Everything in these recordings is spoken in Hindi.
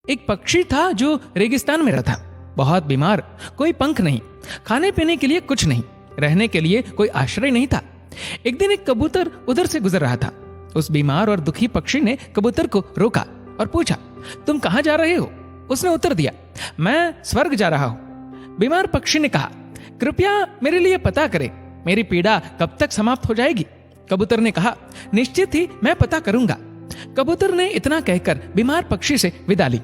एक पक्षी था जो रेगिस्तान में रहता, बहुत बीमार, कोई पंख नहीं, खाने पीने के लिए कुछ नहीं, रहने के लिए कोई आश्रय नहीं था। एक दिन एक कबूतर उधर से गुजर रहा था। उस बीमार और दुखी पक्षी ने कबूतर को रोका और पूछा, तुम कहाँ जा रहे हो? उसने उत्तर दिया, मैं स्वर्ग जा रहा हूं। बीमार पक्षी ने कहा, कृपया मेरे लिए पता करें, मेरी पीड़ा कब तक समाप्त हो जाएगी? कबूतर ने कहा, निश्चित ही मैं पता करूंगा। कबूतर ने इतना कहकर बीमार पक्षी से विदा ली।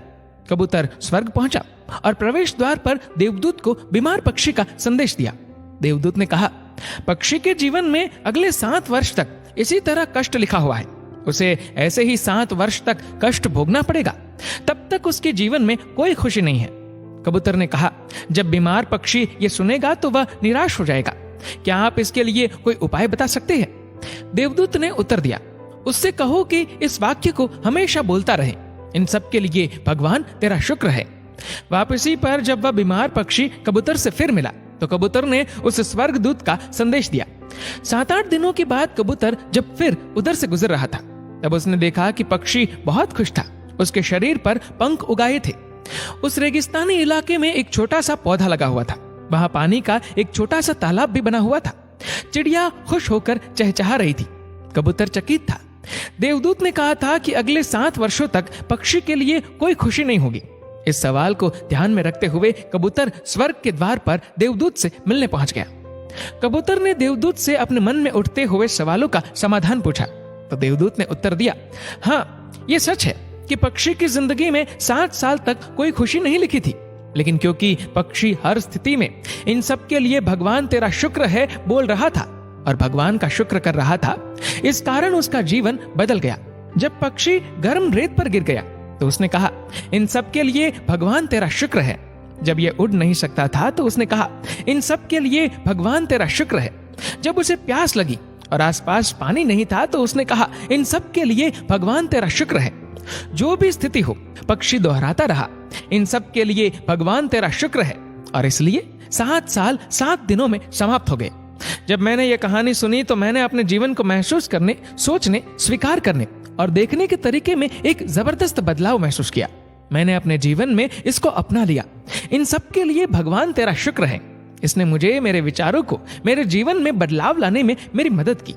कबूतर स्वर्ग पहुंचा और प्रवेश द्वार पर देवदूत को बीमार पक्षी का संदेश दिया। देवदूत ने कहा, पक्षी के जीवन में अगले 7 वर्ष तक इसी तरह कष्ट लिखा हुआ है, उसे ऐसे ही 7 वर्ष तक कष्ट भोगना पड़ेगा, तब तक उसके जीवन में कोई खुशी नहीं है। कबूतर ने कहा, जब बीमार पक्षी ये सुनेगा तो वह निराश हो जाएगा, क्या आप इसके लिए कोई उपाय बता सकते हैं? देवदूत ने उत्तर दिया, उससे कहो कि इस वाक्य को हमेशा बोलता रहे, इन सब के लिए भगवान तेरा शुक्र है। वापसी पर जब वह बीमार पक्षी कबूतर से फिर मिला तो कबूतर ने उस स्वर्गदूत का संदेश दिया। 7-8 दिनों के बाद कबूतर जब फिर उधर से गुजर रहा था, तब उसने देखा कि पक्षी बहुत खुश था, उसके शरीर पर पंख उगाए थे। उस रेगिस्तानी इलाके में एक छोटा सा पौधा लगा हुआ था, वहां पानी का एक छोटा सा तालाब भी बना हुआ था। चिड़िया खुश होकर चहचहा रही थी, कबूतर चकित था। देवदूत ने कहा था कि अगले 7 वर्षों तक पक्षी के लिए कोई खुशी नहीं होगी। इस सवाल को ध्यान में रखते हुए कबूतर स्वर्ग के द्वार पर देवदूत से मिलने पहुंच गया। कबूतर ने देवदूत से अपने मन में उठते हुए सवालों का समाधान पूछा तो देवदूत ने उत्तर दिया, हाँ, ये सच है कि पक्षी की जिंदगी में 7 साल तक कोई खुशी नहीं लिखी थी, लेकिन क्योंकि पक्षी हर स्थिति में इन सब के लिए भगवान तेरा शुक्र है बोल रहा था और भगवान का शुक्र कर रहा था, इस कारण उसका जीवन बदल गया। जब पक्षी गर्म रेत पर गिर गया तो उसने कहा, इन सब के लिए भगवान तेरा शुक्र है। जब यह उड़ नहीं सकता था तो उसने कहा, इन सब के लिए भगवान तेरा शुक्र है। जब उसे प्यास लगी और आसपास पानी नहीं था तो उसने कहा, इन सब के लिए भगवान तेरा शुक्र है। जो भी स्थिति हो, पक्षी दोहराता रहा, इन सब के लिए भगवान तेरा शुक्र है, और इसलिए 7 साल 7 दिनों में समाप्त हो गए। जब मैंने ये कहानी सुनी तो मैंने अपने जीवन को महसूस करने, सोचने, स्वीकार करने और देखने के तरीके में एक जबरदस्त बदलाव महसूस किया। मैंने अपने जीवन में इसको अपना लिया। इन सब के लिए भगवान तेरा शुक्र है। इसने मुझे, मेरे विचारों को, मेरे जीवन में बदलाव लाने में मेरी मदद की।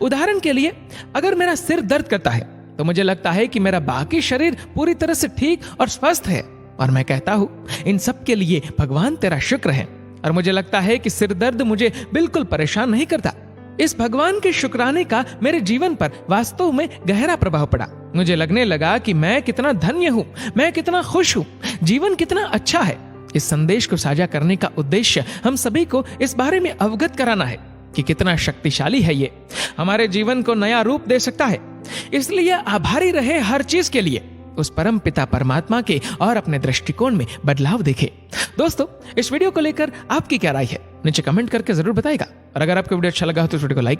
उदाहरण के लिए, अगर मेरा सिर दर्द करता है तो मुझे लगता है कि मेरा बाकी शरीर पूरी तरह से ठीक और स्वस्थ है, और मैं कहता हूँ, इन सब के लिए भगवान तेरा शुक्र है। और मुझे लगता है कि सिर दर्द मुझे बिल्कुल परेशान नहीं करता। इस भगवान के शुक्राने का मेरे जीवन पर वास्तव में गहरा प्रभाव पड़ा। मुझे लगने लगा कि मैं कितना धन्य हूँ, मैं कितना खुश हूँ, जीवन कितना अच्छा है। इस संदेश को साझा करने का उद्देश्य हम सभी को इस बारे में अवगत कराना है कि कितना शक्तिशाली है ये, हमारे जीवन को नया रूप दे सकता है। इसलिए आभारी रहे हर चीज के लिए, उस परम पिता परमात्मा के, और अपने दृष्टिकोण में बदलाव देखे। दोस्तों, इस वीडियो को लेकर आपकी क्या राय है नीचे कमेंट करके जरूर बताइएगा। और अगर आपको वीडियो अच्छा लगा हो तो वीडियो को लाइक